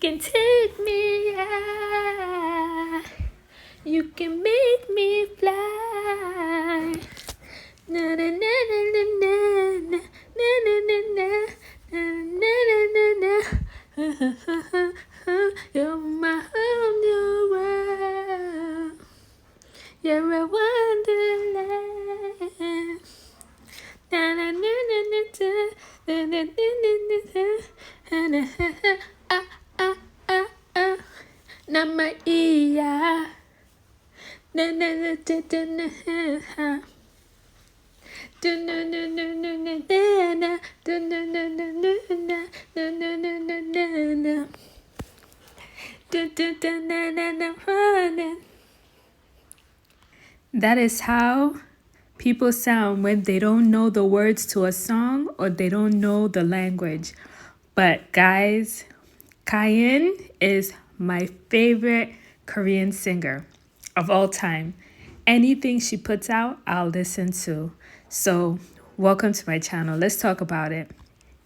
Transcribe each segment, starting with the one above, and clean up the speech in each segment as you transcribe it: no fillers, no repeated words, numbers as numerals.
can take me high. You can make me fly. Na na na na na na na na na na na na na. You're my whole new world. You're a wonderland. Na na na na na na na na na na. Na my ear. Na na na na na na. That is how people sound when they don't know the words to a song or they don't know the language. But guys, Cayenne is my favorite Korean singer of all time. Anything she puts out, I'll listen to. So, welcome to my channel. Let's talk about it.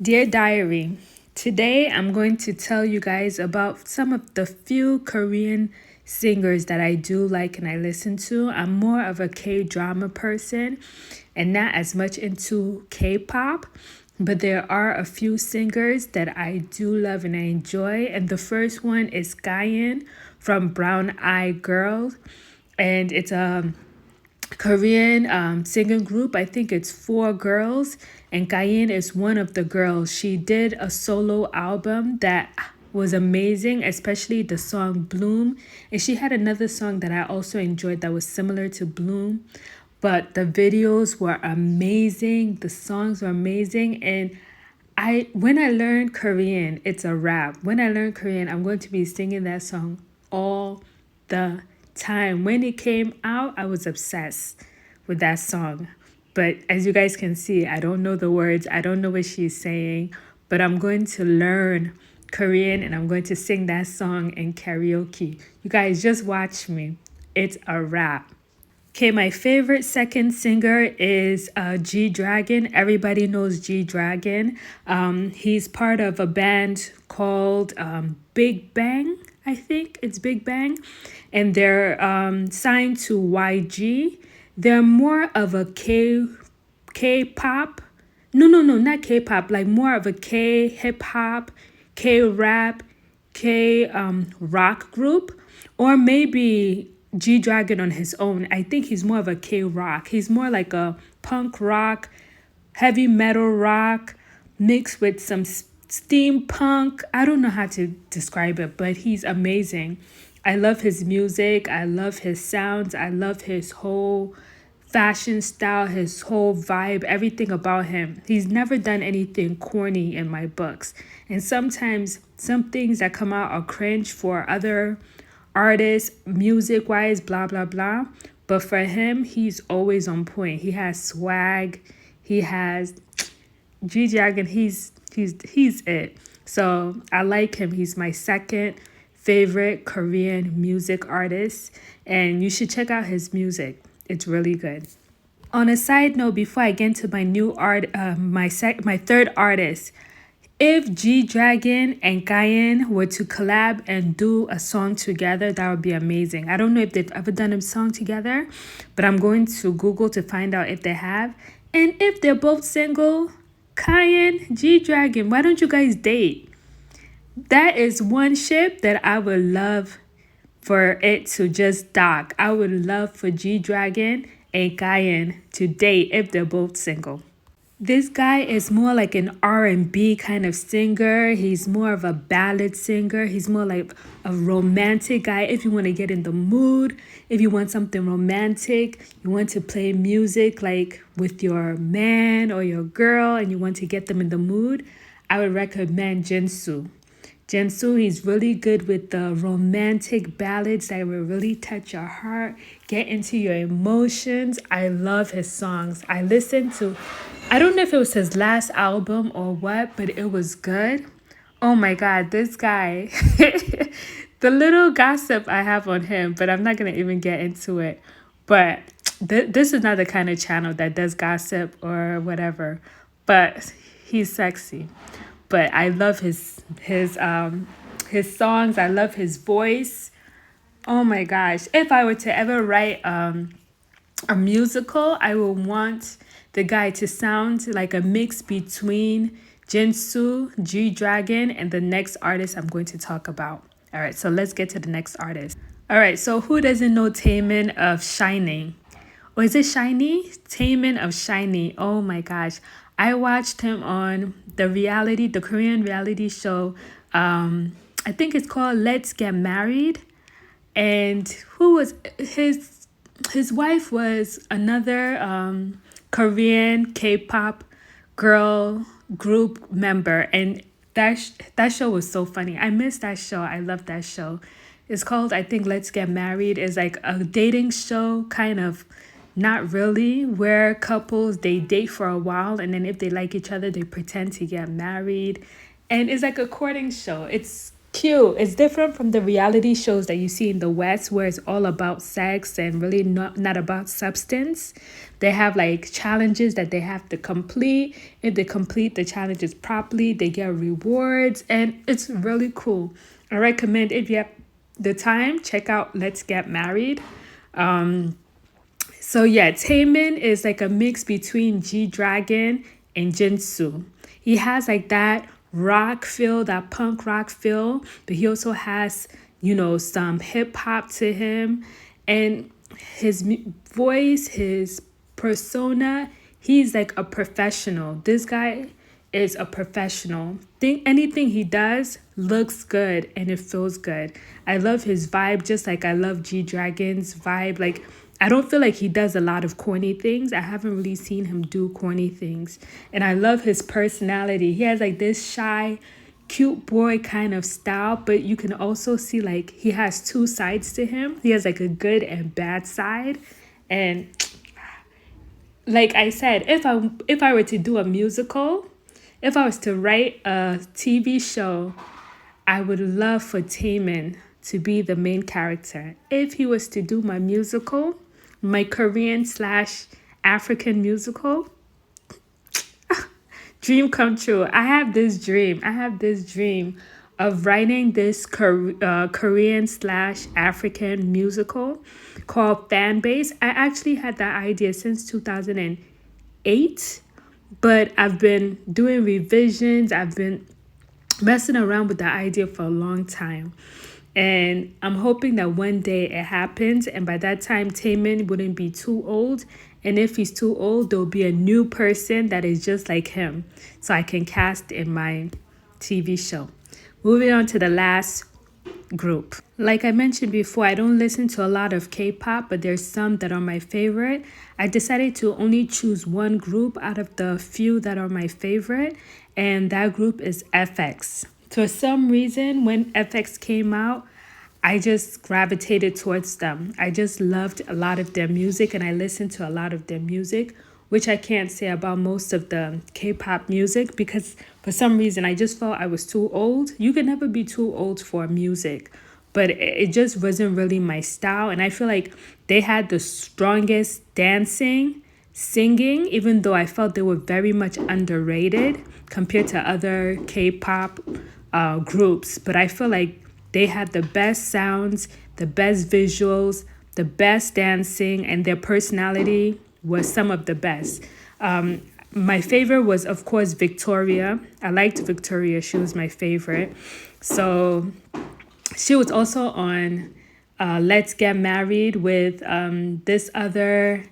Dear Diary, today I'm going to tell you guys about some of the few Korean singers that I do like and I listen to. I'm more of a K-drama person and not as much into K-pop, but there are a few singers that I do love and I enjoy. And the first one is Cayenne from Brown Eyed Girl. And it's a Korean singing group. I think it's 4 girls. And Cayenne is one of the girls. She did a solo album that was amazing, especially the song Bloom. And she had another song that I also enjoyed that was similar to Bloom. But the videos were amazing. The songs were amazing. And when I learned Korean, it's a rap. When I learn Korean, I'm going to be singing that song all the time. When it came out, I was obsessed with that song. But as you guys can see, I don't know the words. I don't know what she's saying. But I'm going to learn Korean and I'm going to sing that song in karaoke. You guys just watch me. It's a rap. Okay, my favorite second singer is G-Dragon. Everybody knows G-Dragon. He's part of a band called Big Bang. I think it's Big Bang. And they're signed to YG. They're more of a K-pop. No, not K-pop. Like more of a K-hip-hop, K-rap, K-rock group. Or maybe G-Dragon on his own. I think he's more of a K-rock. He's more like a punk rock, heavy metal rock, mixed with some steampunk. I don't know how to describe it, but he's amazing. I love his music. I love his sounds. I love his whole fashion style, his whole vibe, everything about him. He's never done anything corny in my books. And sometimes some things that come out are cringe for other artists, music-wise, blah, blah, blah. But for him, he's always on point. He has swag. He has G-Dragon. He's it. So I like him. He's my second favorite Korean music artist, and you should check out his music. It's really good. On a side note, before I get into my new my third artist, if G-Dragon and Cayenne were to collab and do a song together, that would be amazing. I don't know if they've ever done a song together, but I'm going to Google to find out if they have. And if they're both single, Cayenne, G-Dragon, why don't you guys date? That is one ship that I would love for it to just dock. I would love for G-Dragon and Cayenne to date if they're both single. This guy is more like an R&B kind of singer. He's more of a ballad singer. He's more like a romantic guy. If you want to get in the mood, if you want something romantic, you want to play music like with your man or your girl and you want to get them in the mood, I would recommend Jinsu. Jinsu, he's really good with the romantic ballads that will really touch your heart, get into your emotions. I love his songs. I listened to, I don't know if it was his last album or what, but it was good. Oh my God, this guy, the little gossip I have on him, but I'm not going to even get into it. But this is not the kind of channel that does gossip or whatever, but he's sexy. But I love his his songs. I love his voice. Oh my gosh. If I were to ever write a musical, I would want the guy to sound like a mix between Jinsu, G-Dragon, and the next artist I'm going to talk about. All right, so let's get to the next artist. All right, so who doesn't know Taman of Shining? Or is it Shiny? Taman of Shiny. Oh my gosh. I watched him on the Korean reality show. I think it's called Let's Get Married. And who was his wife was another Korean K-pop girl group member, and that show was so funny. I miss that show. I love that show. It's called, I think, Let's Get Married. It's like a dating show, kind of, not really, where couples, they date for a while, and then if they like each other, they pretend to get married. And it's like a courting show. It's cute. It's different from the reality shows that you see in the West, where it's all about sex and really not about substance. They have like challenges that they have to complete. If they complete the challenges properly, they get rewards, and it's really cool. I recommend, if you have the time, check out Let's Get Married. So yeah, Taemin is like a mix between G-Dragon and Jinsu. He has like that rock feel, that punk rock feel, but he also has, some hip hop to him. And his voice, his persona, he's like a professional. This guy is a professional. Anything he does looks good and it feels good. I love his vibe, just like I love G-Dragon's vibe. Like, I don't feel like he does a lot of corny things. I haven't really seen him do corny things. And I love his personality. He has like this shy, cute boy kind of style, but you can also see like he has two sides to him. He has like a good and bad side. And like I said, if I were to do a musical, if I was to write a TV show, I would love for Taemin to be the main character. If he was to do my musical, my Korean/African musical, dream come true. I have this dream of writing this Korean/African musical called Fanbase. I actually had that idea since 2008, but I've been doing revisions. I've been messing around with that idea for a long time. And I'm hoping that one day it happens, and by that time Taemin wouldn't be too old. And if he's too old, there'll be a new person that is just like him, so I can cast in my TV show. Moving on to the last group. Like I mentioned before, I don't listen to a lot of K-pop, but there's some that are my favorite. I decided to only choose one group out of the few that are my favorite, and that group is FX. For some reason, when FX came out, I just gravitated towards them. I just loved a lot of their music, and I listened to a lot of their music, which I can't say about most of the K-pop music, because for some reason I just felt I was too old. You can never be too old for music, but it just wasn't really my style. And I feel like they had the strongest dancing, singing, even though I felt they were very much underrated compared to other K-pop groups. But I feel like they had the best sounds, the best visuals, the best dancing, and their personality was some of the best. My favorite was, of course, Victoria. I liked Victoria. She was my favorite. So she was also on Let's Get Married with this other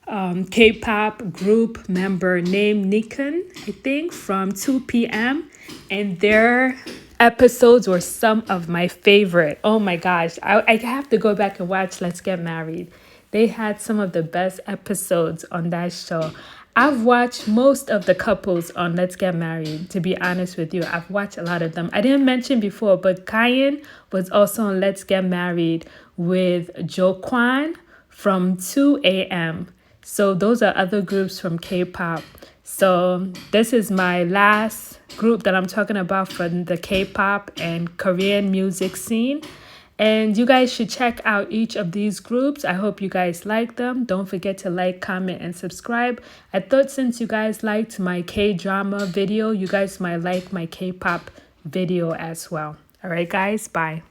K-pop group member named Nikon, I think, from 2 p.m. And their episodes were some of my favorite. Oh my gosh. I have to go back and watch Let's Get Married. They had some of the best episodes on that show. I've watched most of the couples on Let's Get Married, to be honest with you. I've watched a lot of them. I didn't mention before, but Kyan was also on Let's Get Married with Jo Kwan from 2 a.m. So those are other groups from K-pop. So this is my last group that I'm talking about from the K-pop and Korean music scene. And you guys should check out each of these groups. I hope you guys like them. Don't forget to like, comment, and subscribe. I thought since you guys liked my K-drama video, you guys might like my K-pop video as well. All right, guys, bye.